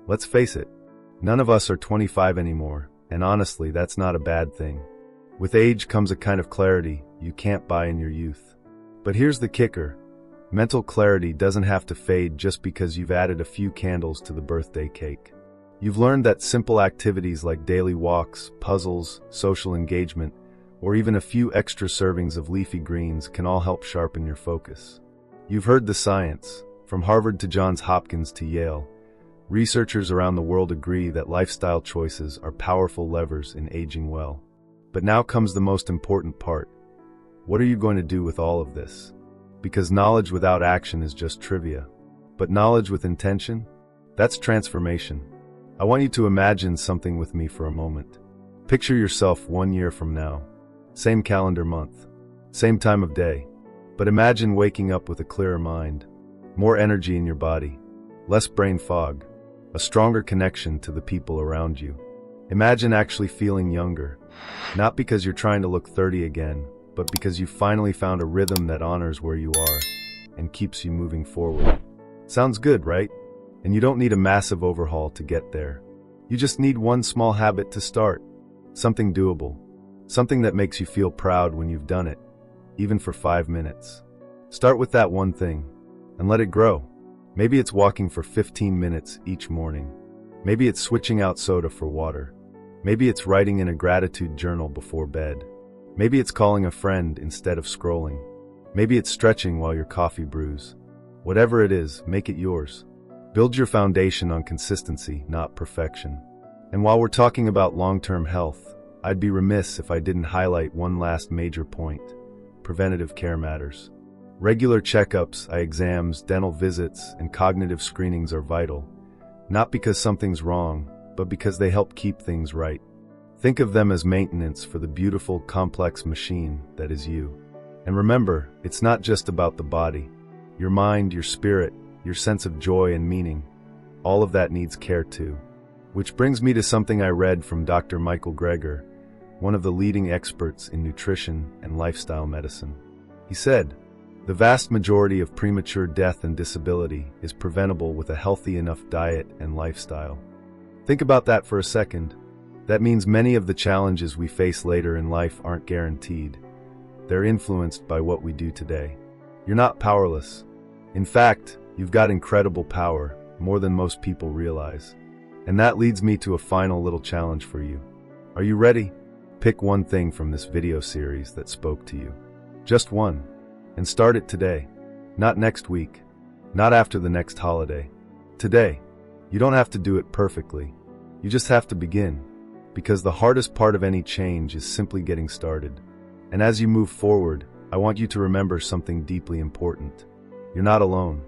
Let's face it, none of us are 25 anymore, and honestly, that's not a bad thing. With age comes a kind of clarity you can't buy in your youth. But here's the kicker. Mental clarity doesn't have to fade just because you've added a few candles to the birthday cake. You've learned that simple activities like daily walks, puzzles, social engagement, or even a few extra servings of leafy greens can all help sharpen your focus. You've heard the science. From Harvard to Johns Hopkins to Yale, researchers around the world agree that lifestyle choices are powerful levers in aging well. But now comes the most important part. What are you going to do with all of this? Because knowledge without action is just trivia. But knowledge with intention? That's transformation. I want you to imagine something with me for a moment. Picture yourself 1 year from now. Same calendar month. Same time of day. But imagine waking up with a clearer mind. More energy in your body. Less brain fog. A stronger connection to the people around you. Imagine actually feeling younger. Not because you're trying to look 30 again, but because you finally found a rhythm that honors where you are and keeps you moving forward. Sounds good, right? And you don't need a massive overhaul to get there. You just need one small habit to start. Something doable. Something that makes you feel proud when you've done it, even for 5 minutes. Start with that one thing and let it grow. Maybe it's walking for 15 minutes each morning. Maybe it's switching out soda for water. Maybe it's writing in a gratitude journal before bed. Maybe it's calling a friend instead of scrolling. Maybe it's stretching while your coffee brews. Whatever it is, make it yours. Build your foundation on consistency, not perfection. And while we're talking about long-term health, I'd be remiss if I didn't highlight one last major point. Preventative care matters. Regular checkups, eye exams, dental visits, and cognitive screenings are vital. Not because something's wrong, but because they help keep things right. Think of them as maintenance for the beautiful, complex machine that is you. And remember, it's not just about the body. Your mind, your spirit, your sense of joy and meaning, all of that needs care too. Which brings me to something I read from Dr. Michael Greger, one of the leading experts in nutrition and lifestyle medicine. He said, "The vast majority of premature death and disability is preventable with a healthy enough diet and lifestyle." Think about that for a second. That means many of the challenges we face later in life aren't guaranteed. They're influenced by what we do today. You're not powerless. In fact, you've got incredible power, more than most people realize. And that leads me to a final little challenge for you. Are you ready? Pick one thing from this video series that spoke to you. Just one. And start it today. Not next week. Not after the next holiday. Today. You don't have to do it perfectly. You just have to begin. Because the hardest part of any change is simply getting started. And as you move forward, I want you to remember something deeply important. You're not alone.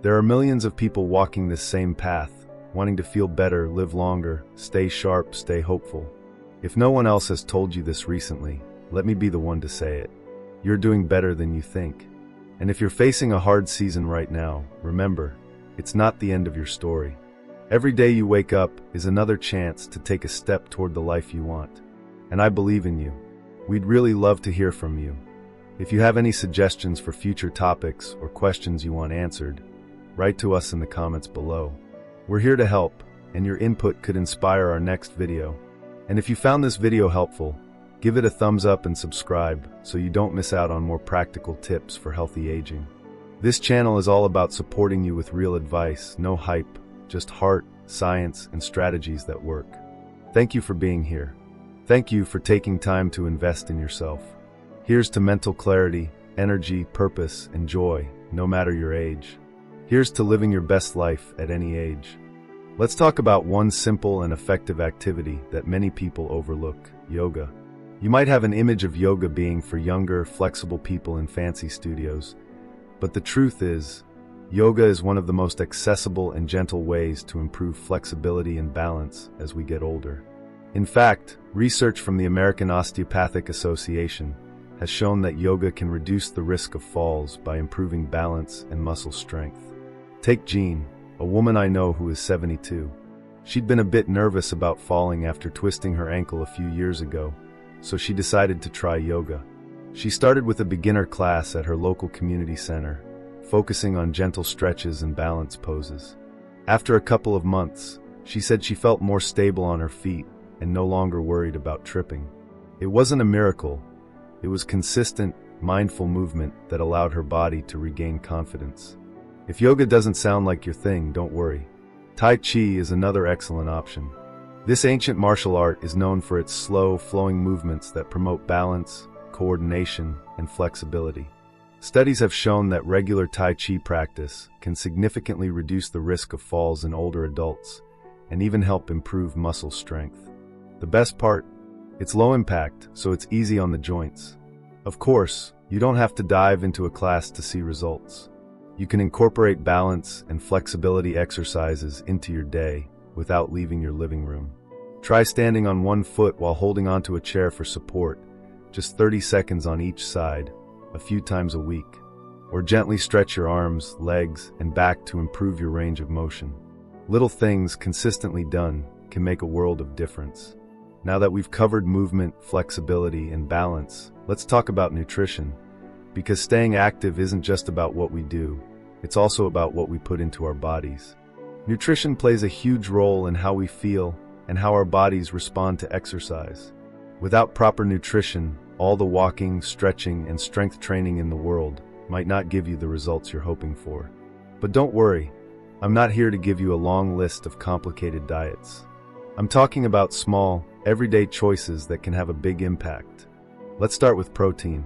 There are millions of people walking this same path, wanting to feel better, live longer, stay sharp, stay hopeful. If no one else has told you this recently, let me be the one to say it. You're doing better than you think. And if you're facing a hard season right now, remember, it's not the end of your story. Every day you wake up is another chance to take a step toward the life you want. And I believe in you. We'd really love to hear from you. If you have any suggestions for future topics or questions you want answered, write to us in the comments below. We're here to help, and your input could inspire our next video. And if you found this video helpful, give it a thumbs up and subscribe so you don't miss out on more practical tips for healthy aging. This channel is all about supporting you with real advice, no hype, just heart, science, and strategies that work. Thank you for being here. Thank you for taking time to invest in yourself. Here's to mental clarity, energy, purpose, and joy, no matter your age. Here's to living your best life at any age. Let's talk about one simple and effective activity that many people overlook: yoga. You might have an image of yoga being for younger, flexible people in fancy studios, but the truth is, yoga is one of the most accessible and gentle ways to improve flexibility and balance as we get older. In fact, research from the American Osteopathic Association has shown that yoga can reduce the risk of falls by improving balance and muscle strength. Take Jean, a woman I know who is 72. She'd been a bit nervous about falling after twisting her ankle a few years ago, so she decided to try yoga. She started with a beginner class at her local community center, focusing on gentle stretches and balance poses. After a couple of months, She said she felt more stable on her feet and no longer worried about tripping. It wasn't a miracle. It was consistent, mindful movement that allowed her body to regain confidence. If yoga doesn't sound like your thing, don't worry. Tai Chi is another excellent option. This ancient martial art is known for its slow, flowing movements that promote balance, coordination, and flexibility. Studies have shown that regular Tai Chi practice can significantly reduce the risk of falls in older adults and even help improve muscle strength. The best part? It's low impact, so it's easy on the joints. Of course, you don't have to dive into a class to see results. You can incorporate balance and flexibility exercises into your day without leaving your living room. Try standing on one foot while holding onto a chair for support, just 30 seconds on each side, a few times a week. Or gently stretch your arms, legs, and back to improve your range of motion. Little things consistently done can make a world of difference. Now that we've covered movement, flexibility, and balance, let's talk about nutrition. Because staying active isn't just about what we do, it's also about what we put into our bodies. Nutrition plays a huge role in how we feel and how our bodies respond to exercise. Without proper nutrition, all the walking, stretching, and strength training in the world might not give you the results you're hoping for. But don't worry, I'm not here to give you a long list of complicated diets. I'm talking about small, everyday choices that can have a big impact. Let's start with protein.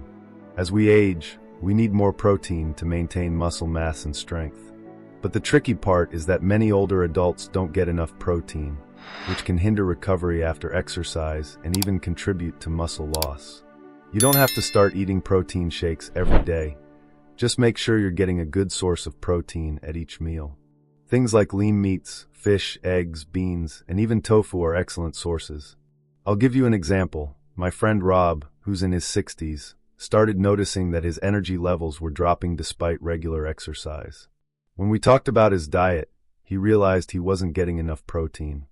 As we age, we need more protein to maintain muscle mass and strength. But the tricky part is that many older adults don't get enough protein, which can hinder recovery after exercise and even contribute to muscle loss. You don't have to start eating protein shakes every day. Just make sure you're getting a good source of protein at each meal. Things like lean meats, fish, eggs, beans, and even tofu are excellent sources. I'll give you an example. My friend Rob, who's in his 60s, started noticing that his energy levels were dropping despite regular exercise. When we talked about his diet, he realized he wasn't getting enough protein.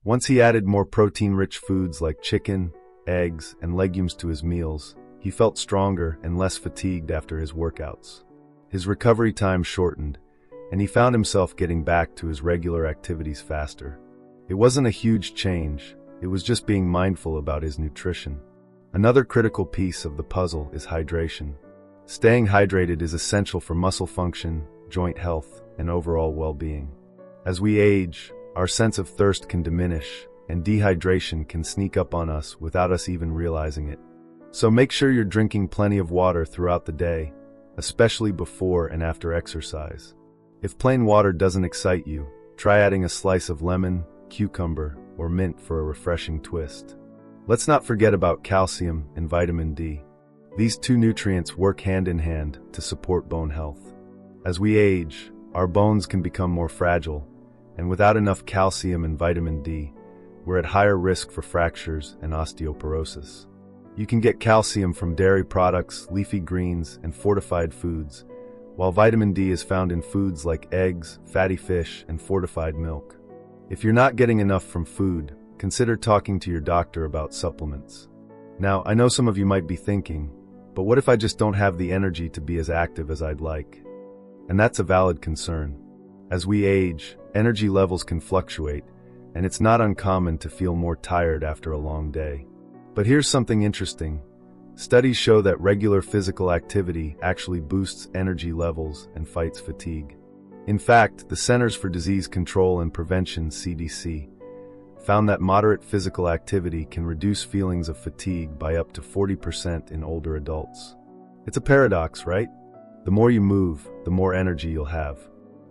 Once he added more protein-rich foods like chicken, eggs, and legumes to his meals, he felt stronger and less fatigued after his workouts. His recovery time shortened, and he found himself getting back to his regular activities faster. It wasn't a huge change, it was just being mindful about his nutrition. Another critical piece of the puzzle is hydration. Staying hydrated is essential for muscle function, joint health, and overall well-being. As we age, our sense of thirst can diminish, and dehydration can sneak up on us without us even realizing it. So make sure you're drinking plenty of water throughout the day, especially before and after exercise. If plain water doesn't excite you, try adding a slice of lemon, cucumber, or mint for a refreshing twist. Let's not forget about calcium and vitamin D. These two nutrients work hand in hand to support bone health. As we age, our bones can become more fragile, and without enough calcium and vitamin D, we're at higher risk for fractures and osteoporosis. You can get calcium from dairy products, leafy greens, and fortified foods, while vitamin D is found in foods like eggs, fatty fish, and fortified milk. If you're not getting enough from food, consider talking to your doctor about supplements. Now, I know some of you might be thinking, but what if I just don't have the energy to be as active as I'd like? And that's a valid concern. As we age, energy levels can fluctuate, and it's not uncommon to feel more tired after a long day. But here's something interesting. Studies show that regular physical activity actually boosts energy levels and fights fatigue. In fact, the Centers for Disease Control and Prevention (CDC) found that moderate physical activity can reduce feelings of fatigue by up to 40% in older adults. It's a paradox, right? The more you move, the more energy you'll have.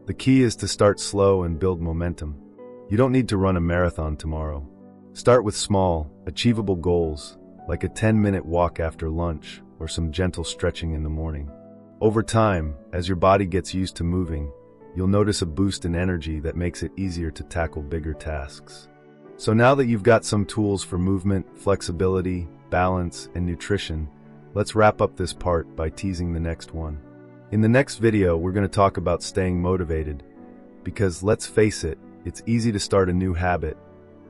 The key is to start slow and build momentum. You don't need to run a marathon tomorrow. Start with small, achievable goals, like a 10-minute walk after lunch or some gentle stretching in the morning. Over time, as your body gets used to moving, you'll notice a boost in energy that makes it easier to tackle bigger tasks. So now that you've got some tools for movement, flexibility, balance, and nutrition, let's wrap up this part by teasing the next one. In the next video, we're going to talk about staying motivated, because let's face it, it's easy to start a new habit,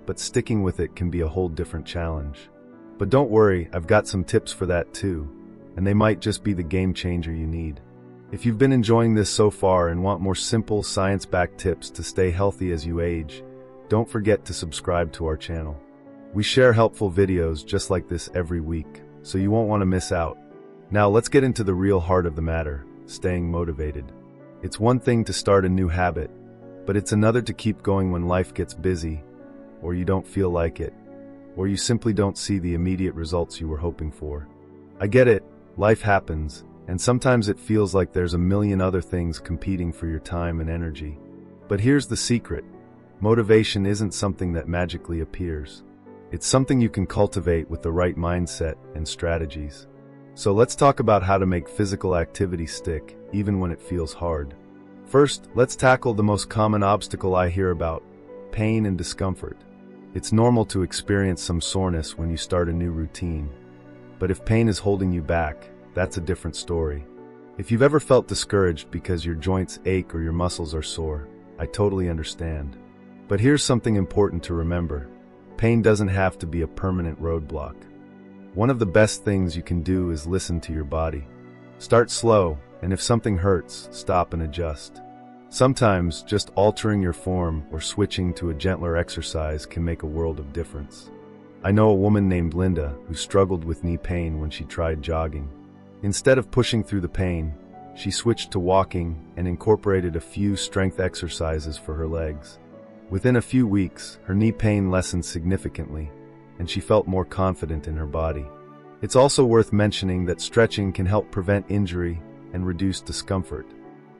but sticking with it can be a whole different challenge. But don't worry, I've got some tips for that too, and they might just be the game changer you need. If you've been enjoying this so far and want more simple, science-backed tips to stay healthy as you age, don't forget to subscribe to our channel. We share helpful videos just like this every week, so you won't want to miss out. Now let's get into the real heart of the matter, staying motivated. It's one thing to start a new habit, but it's another to keep going when life gets busy, or you don't feel like it, or you simply don't see the immediate results you were hoping for. I get it, life happens, and sometimes it feels like there's a million other things competing for your time and energy. But here's the secret. Motivation isn't something that magically appears. It's something you can cultivate with the right mindset and strategies. So let's talk about how to make physical activity stick, even when it feels hard. First, let's tackle the most common obstacle I hear about: pain and discomfort. It's normal to experience some soreness when you start a new routine. But if pain is holding you back, that's a different story. If you've ever felt discouraged because your joints ache or your muscles are sore, I totally understand. But here's something important to remember. Pain doesn't have to be a permanent roadblock. One of the best things you can do is listen to your body. Start slow, and if something hurts, stop and adjust. Sometimes, just altering your form or switching to a gentler exercise can make a world of difference. I know a woman named Linda who struggled with knee pain when she tried jogging. Instead of pushing through the pain, she switched to walking and incorporated a few strength exercises for her legs. Within a few weeks, her knee pain lessened significantly, and she felt more confident in her body. It's also worth mentioning that stretching can help prevent injury and reduce discomfort.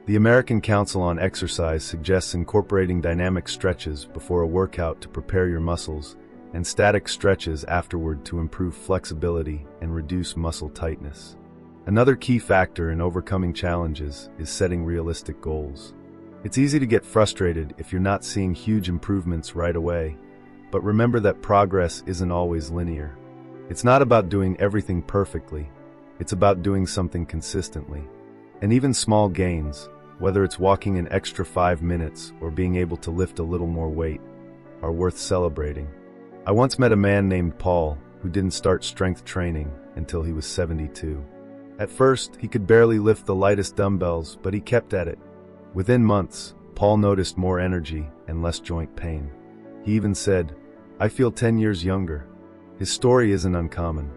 The American Council on Exercise suggests incorporating dynamic stretches before a workout to prepare your muscles, and static stretches afterward to improve flexibility and reduce muscle tightness. Another key factor in overcoming challenges is setting realistic goals. It's easy to get frustrated if you're not seeing huge improvements right away, but remember that progress isn't always linear. It's not about doing everything perfectly, it's about doing something consistently. And even small gains, whether it's walking an extra 5 minutes or being able to lift a little more weight, are worth celebrating. I once met a man named Paul who didn't start strength training until he was 72. At first, he could barely lift the lightest dumbbells, but he kept at it. Within months, Paul noticed more energy and less joint pain. He even said, "I feel 10 years younger." His story isn't uncommon.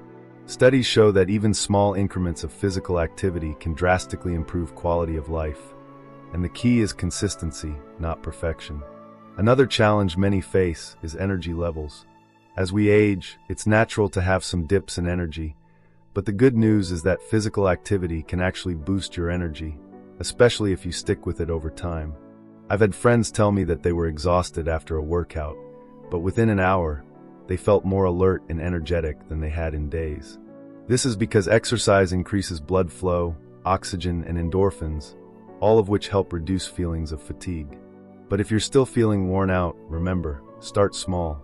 Studies show that even small increments of physical activity can drastically improve quality of life. And the key is consistency, not perfection. Another challenge many face is energy levels. As we age, it's natural to have some dips in energy. But the good news is that physical activity can actually boost your energy, especially if you stick with it over time. I've had friends tell me that they were exhausted after a workout, but within an hour, they felt more alert and energetic than they had in days. This is because exercise increases blood flow, oxygen, and endorphins, all of which help reduce feelings of fatigue. But if you're still feeling worn out, remember, start small.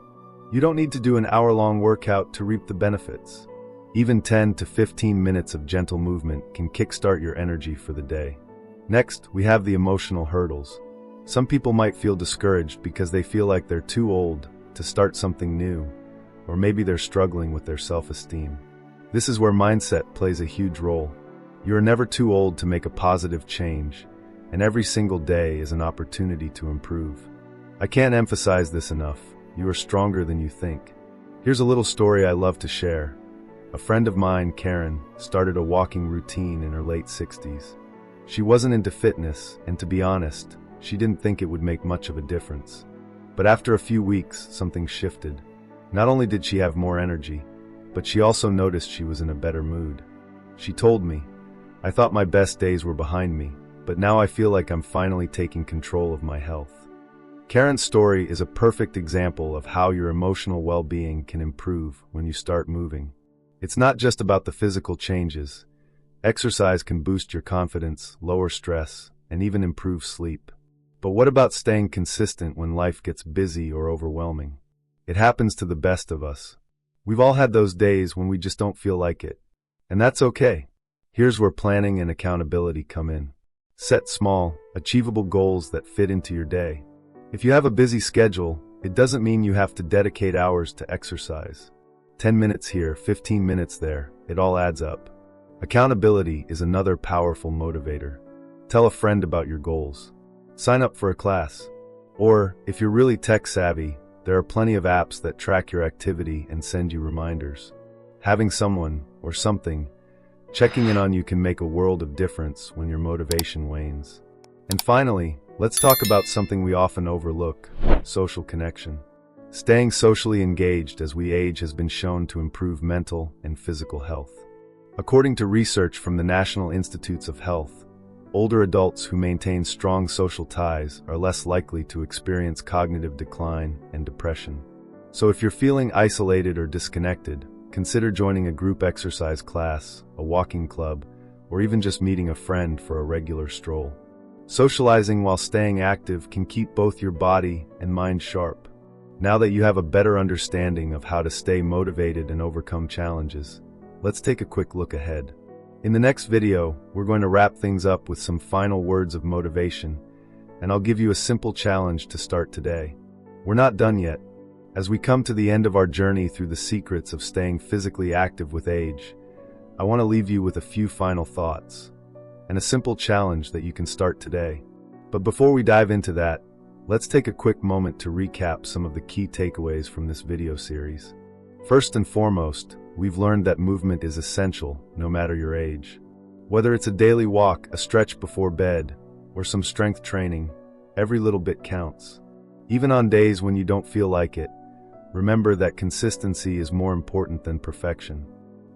You don't need to do an hour-long workout to reap the benefits. Even 10 to 15 minutes of gentle movement can kickstart your energy for the day. Next, we have the emotional hurdles. Some people might feel discouraged because they feel like they're too old to start something new, or maybe they're struggling with their self-esteem. This is where mindset plays a huge role. You are never too old to make a positive change, and every single day is an opportunity to improve. I can't emphasize this enough. You are stronger than you think. Here's a little story I love to share. A friend of mine, Karen, started a walking routine in her late 60s. She wasn't into fitness, and to be honest, she didn't think it would make much of a difference. But after a few weeks, something shifted. Not only did she have more energy, but she also noticed she was in a better mood. She told me, "I thought my best days were behind me, but now I feel like I'm finally taking control of my health." Karen's story is a perfect example of how your emotional well-being can improve when you start moving. It's not just about the physical changes. Exercise can boost your confidence, lower stress, and even improve sleep. But what about staying consistent when life gets busy or overwhelming? It happens to the best of us. We've all had those days when we just don't feel like it. And that's okay. Here's where planning and accountability come in. Set small, achievable goals that fit into your day. If you have a busy schedule, it doesn't mean you have to dedicate hours to exercise. 10 minutes here, 15 minutes there, it all adds up. Accountability is another powerful motivator. Tell a friend about your goals. Sign up for a class. Or, if you're really tech savvy, there are plenty of apps that track your activity and send you reminders. Having someone, or something, checking in on you can make a world of difference when your motivation wanes. And finally, let's talk about something we often overlook: social connection. Staying socially engaged as we age has been shown to improve mental and physical health. According to research from the National Institutes of Health, older adults who maintain strong social ties are less likely to experience cognitive decline and depression. So if you're feeling isolated or disconnected, consider joining a group exercise class, a walking club, or even just meeting a friend for a regular stroll. Socializing while staying active can keep both your body and mind sharp. Now that you have a better understanding of how to stay motivated and overcome challenges, let's take a quick look ahead. In the next video, we're going to wrap things up with some final words of motivation, and I'll give you a simple challenge to start today. We're not done yet. As we come to the end of our journey through the secrets of staying physically active with age, I want to leave you with a few final thoughts and a simple challenge that you can start today. But before we dive into that, let's take a quick moment to recap some of the key takeaways from this video series. First and foremost, we've learned that movement is essential, no matter your age. Whether it's a daily walk, a stretch before bed, or some strength training, every little bit counts. Even on days when you don't feel like it, remember that consistency is more important than perfection.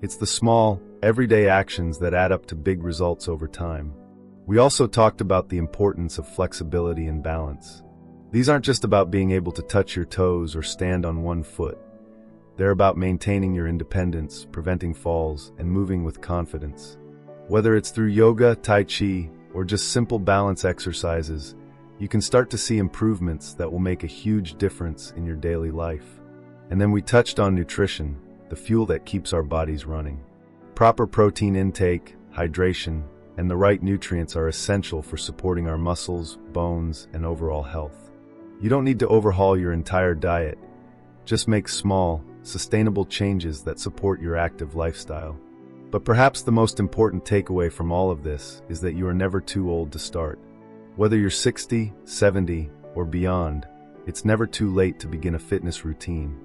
It's the small, everyday actions that add up to big results over time. We also talked about the importance of flexibility and balance. These aren't just about being able to touch your toes or stand on one foot. They're about maintaining your independence, preventing falls, and moving with confidence. Whether it's through yoga, tai chi, or just simple balance exercises, you can start to see improvements that will make a huge difference in your daily life. And then we touched on nutrition, the fuel that keeps our bodies running. Proper protein intake, hydration, and the right nutrients are essential for supporting our muscles, bones, and overall health. You don't need to overhaul your entire diet. Just make small, sustainable changes that support your active lifestyle. But perhaps the most important takeaway from all of this is that you are never too old to start. Whether you're 60, 70, or beyond, it's never too late to begin a fitness routine,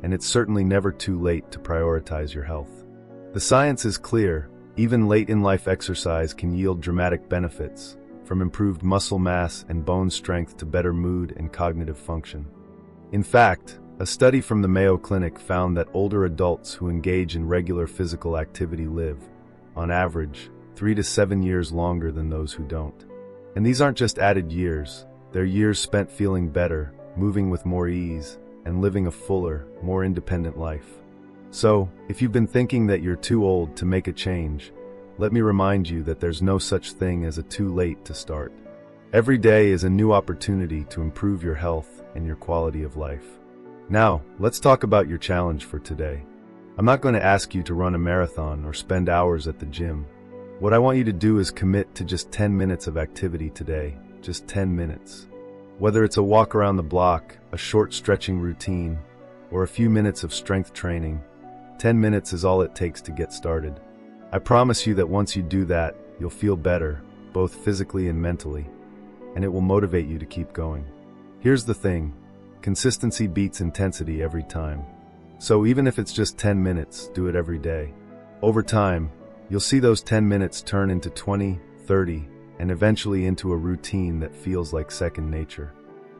and it's certainly never too late to prioritize your health. The science is clear: even late-in-life exercise can yield dramatic benefits, from improved muscle mass and bone strength to better mood and cognitive function. In fact, a study from the Mayo Clinic found that older adults who engage in regular physical activity live, on average, 3 to 7 years longer than those who don't. And these aren't just added years, they're years spent feeling better, moving with more ease, and living a fuller, more independent life. So, if you've been thinking that you're too old to make a change, let me remind you that there's no such thing as a too late to start. Every day is a new opportunity to improve your health and your quality of life. Now, let's talk about your challenge for today. I'm not going to ask you to run a marathon or spend hours at the gym. What I want you to do is commit to just 10 minutes of activity today, just 10 minutes. Whether it's a walk around the block, a short stretching routine, or a few minutes of strength training, 10 minutes is all it takes to get started. I promise you that once you do that, you'll feel better, both physically and mentally, and it will motivate you to keep going. Here's the thing: consistency beats intensity every time. So even if it's just 10 minutes, do it every day. Over time, you'll see those 10 minutes turn into 20, 30, and eventually into a routine that feels like second nature.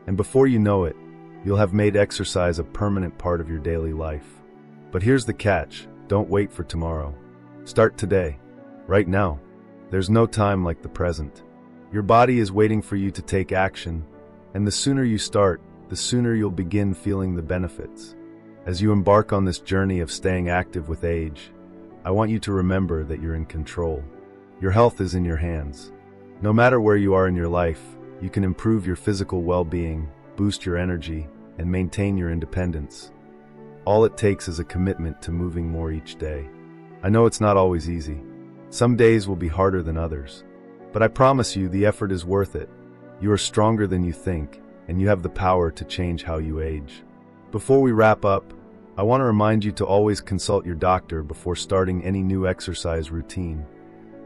And before you know it, you'll have made exercise a permanent part of your daily life. But here's the catch: don't wait for tomorrow. Start today, right now. There's no time like the present. Your body is waiting for you to take action, and the sooner you start, the sooner you'll begin feeling the benefits. As you embark on this journey of staying active with age, I want you to remember that you're in control. Your health is in your hands. No matter where you are in your life, you can improve your physical well-being, boost your energy, and maintain your independence. All it takes is a commitment to moving more each day. I know it's not always easy. Some days will be harder than others. But I promise you the effort is worth it. You are stronger than you think, and you have the power to change how you age. Before we wrap up, I want to remind you to always consult your doctor before starting any new exercise routine,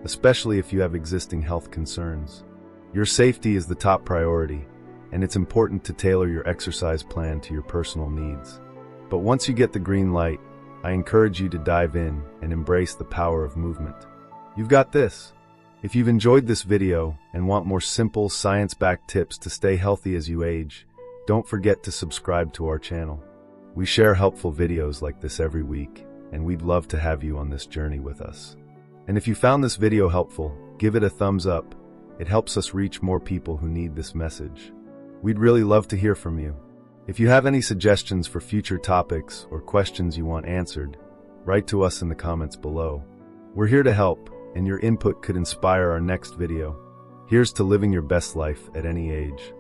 especially if you have existing health concerns. Your safety is the top priority, and it's important to tailor your exercise plan to your personal needs. But once you get the green light, I encourage you to dive in and embrace the power of movement. You've got this. If you've enjoyed this video and want more simple, science-backed tips to stay healthy as you age, don't forget to subscribe to our channel. We share helpful videos like this every week, and we'd love to have you on this journey with us. And if you found this video helpful, give it a thumbs up. It helps us reach more people who need this message. We'd really love to hear from you. If you have any suggestions for future topics or questions you want answered, write to us in the comments below. We're here to help, and your input could inspire our next video. Here's to living your best life at any age.